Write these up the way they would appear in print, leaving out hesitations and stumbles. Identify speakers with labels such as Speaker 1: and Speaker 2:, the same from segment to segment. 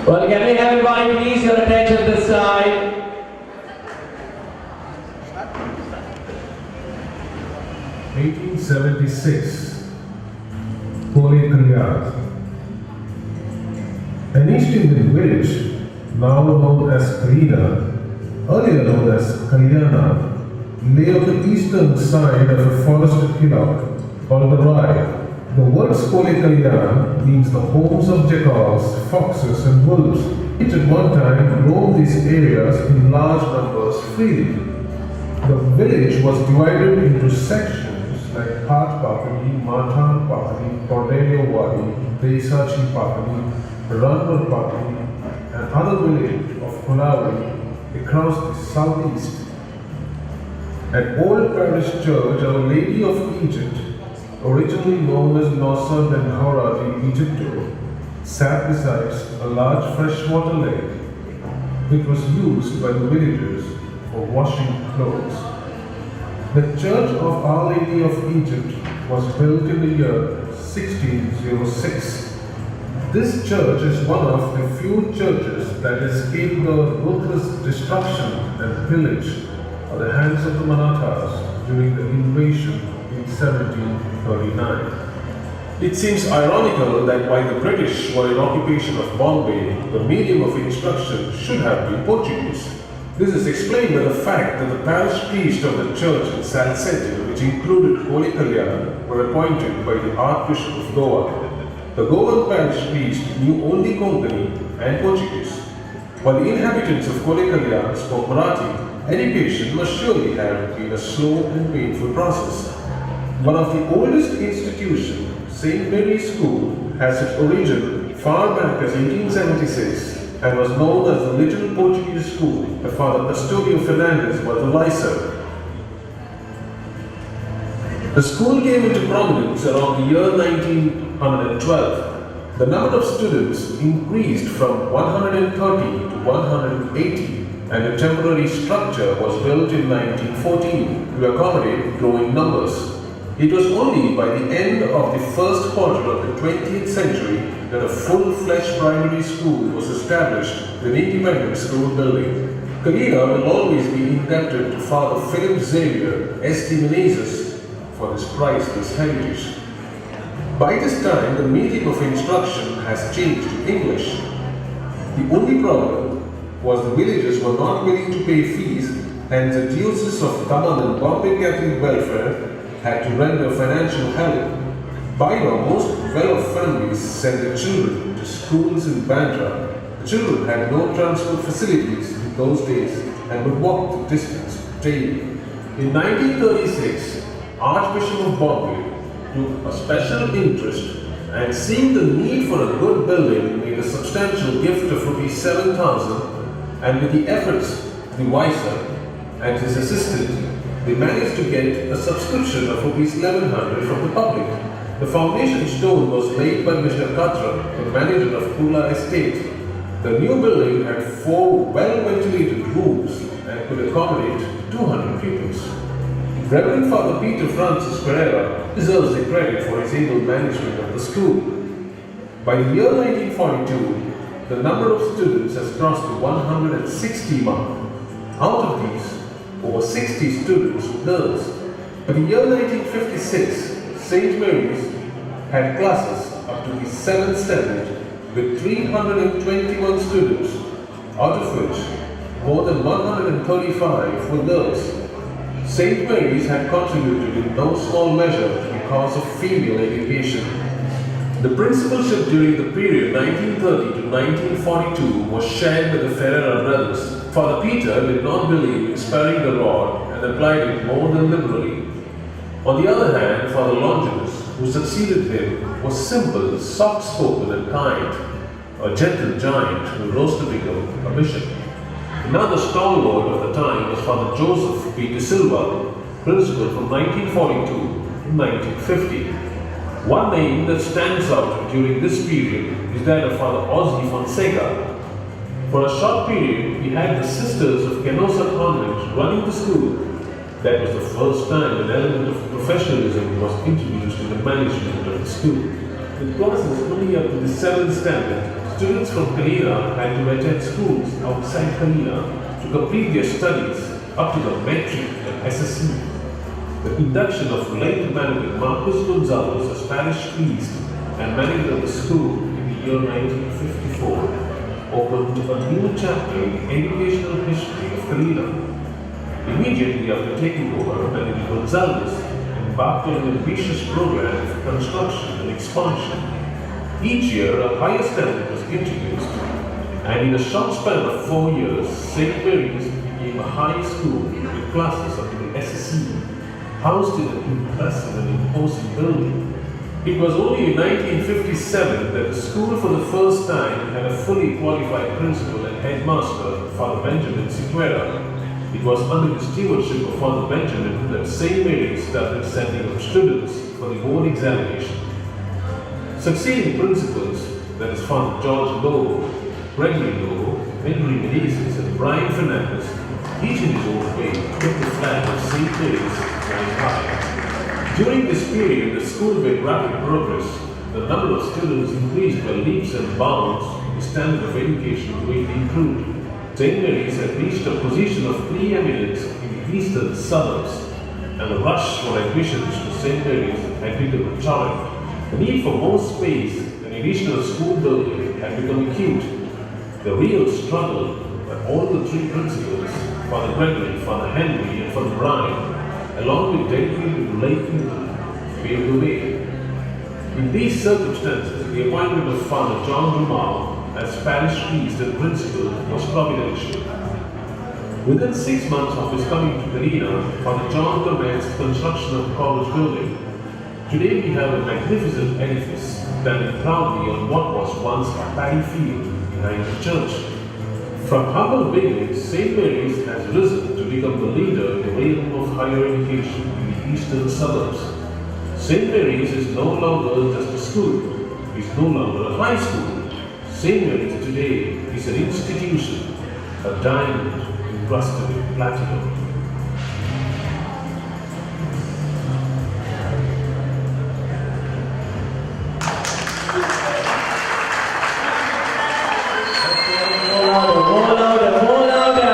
Speaker 1: Well, can we have everybody please your attention this side?
Speaker 2: 1876, Holy Kalina. An East Indian village, now known as Kalina, earlier known as Kalina, lay on the eastern side of a forested hillock called the Rai. The word Holy Kalina means the homes of jackals, foxes, and wolves, which at one time roamed these areas in large numbers freely. The village was divided into sections like Hat Pakani, Matan Pakani, Cordelia Wadi, Desachi Pakani, Ranwar Pakani, and other villages of Kulawi across the southeast. An old parish church, Our Lady of Egypt, originally known as Nosar Ben Haurati Egypto, sat beside a large freshwater lake, which was used by the villagers for washing clothes. The Church of Our Lady of Egypt was built in the year 1606. This church is one of the few churches that escaped the ruthless destruction and pillage at the hands of the Marathas during the invasion in 1739. It seems ironical that while the British were in occupation of Bombay, the medium of instruction should have been Portuguese. This is explained by the fact that the parish priest of the church in Salcedo, which included Holy Kalina, were appointed by the Archbishop of Goa. The Goan parish priest knew only Konkani and Portuguese. While the inhabitants of Holy Kalina spoke Marathi, education must surely have been a slow and painful process. One of the oldest institutions, St.Mary School, has its origin far back as 1876 and was known as the Little Portuguese School. The Father Custodio Fernandez was the vicar. The school came into prominence around the year 1912. The number of students increased from 130 to 180, and a temporary structure was built in 1914 to accommodate growing numbers. It was only by the end of the first quarter of the 20th century that a full-fledged primary school was established with an independent school building. Kalina will always be indebted to Father Philip Xavier St. Menezes for this priceless heritage. By this time, the medium of instruction has changed to English. The only problem was the villagers were not willing to pay fees, and the diocese of Tamil and Bombay Catholic Welfare had to render financial help. By now, most well-off families sent their children to schools in Bandra. The children had no transport facilities in those days and would walk the distance daily. In 1936, Archbishop of Bombay took a special interest and, seeing the need for a good building, made a substantial gift of Rs 7,000, and with the efforts of the vicar and his assistant, they managed to get a subscription of Rs 1,100 from the public. The foundation stone was laid by Mr. Katra, the manager of Pula Estate. The new building had 4 well-ventilated rooms and could accommodate 200 pupils. Reverend Father Peter Francis Pereira deserves the credit for his able management of the school. By the year 1942, the number of students has crossed the 160 mark. Out of these, over 60 students were girls. By the year 1956, St. Mary's had classes up to the 7th standard with 321 students, out of which more than 135 were girls. St. Mary's had contributed in no small measure to the cause of female education. The principalship during the period 1930 to 1942 was shared by the Ferreira brothers. Father Peter did not believe in sparing the rod and applied it more than liberally. On the other hand, Father Longinus, who succeeded him, was simple, soft-spoken and kind, a gentle giant who rose to become a bishop. Another stalwart of the time was Father Joseph P. De Silva, principal from 1942 to 1950. One name that stands out during this period is that of Father Ozzy Fonseca. For a short period, we had the Sisters of Canosa Convent running the school. That was the first time an element of professionalism was introduced in the management of the school. With classes only up to the 7th standard, students from Kalina had to attend schools outside Kalina to complete their studies up to the metric and SSC. The induction of late Manager Marcus Gonzalez as parish priest and manager of the school in the year 1954 opened a new chapter in the educational history of Kalina. Immediately after taking over, Manager Gonzalez embarked on an ambitious program of construction and expansion. Each year, a higher standard was introduced, and in a short span of 4 years, St. Mary's became a high school with classes up to the SSC, housed in an impressive and imposing building. It was only in 1957 that the school for the first time had a fully qualified principal and headmaster, Father Benjamin Sequeira. It was under the stewardship of Father Benjamin that St. Mary started sending up students for the board examination. Succeeding principals, that is Father George Lowe, Gregory Lowe, Henry Menezes, and Brian Fernandez, each in his own way, took the flag of St. Mary's very high. During this period, the school made rapid progress. The number of students increased by leaps and bounds, the standard of education greatly improved. St. Mary's had reached a position of preeminence in the eastern suburbs, and the rush for admissions to St. Mary's had become a torrent. The need for more space and additional school building had become acute. The real struggle that all the three principals, Father Gregory, Father Henry, and Father Brian, along with dedicated lay people, paved the way. In these circumstances, the appointment of Father John Ramal as parish priest and principal was providential. Within 6 months of his coming to Kalina, Father John commenced construction of the college building. Today we have a magnificent edifice standing proudly on what was once a paddy field behind the church. From humble beginnings, St. Mary's has risen to become the leader in the realm of higher education in the eastern suburbs. St. Mary's is no longer just a school, it is no longer a high school. St. Mary's today is an institution, a diamond encrusted with platinum.
Speaker 1: More louder, more louder.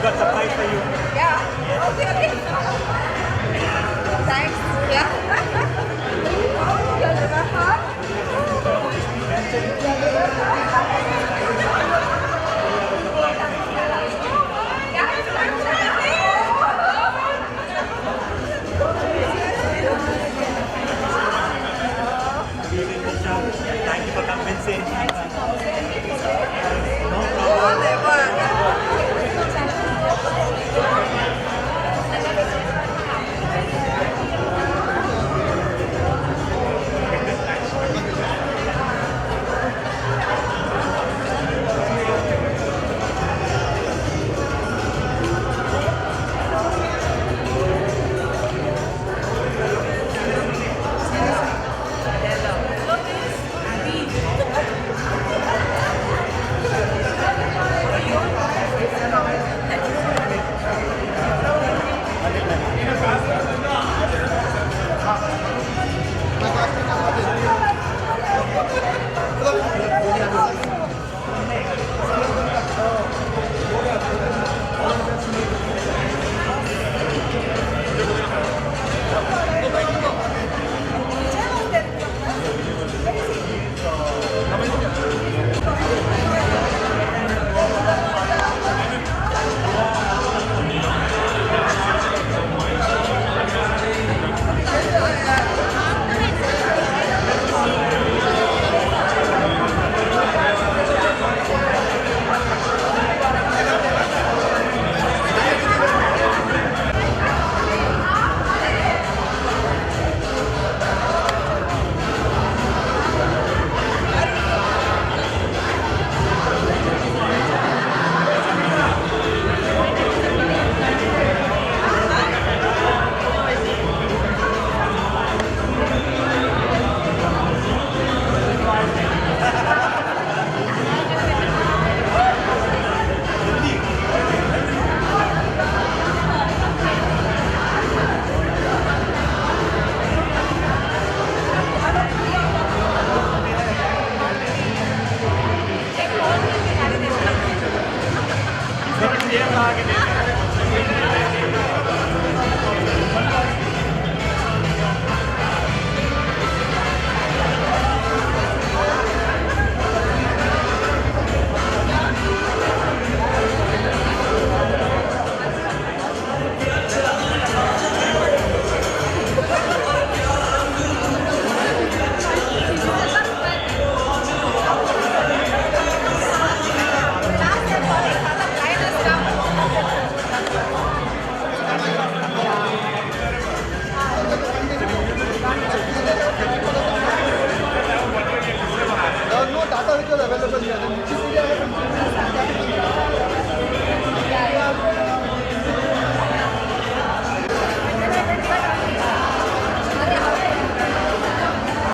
Speaker 3: got surprise for you.
Speaker 4: Yeah. Okay. Thanks. Yeah.
Speaker 3: Thank you for convincing.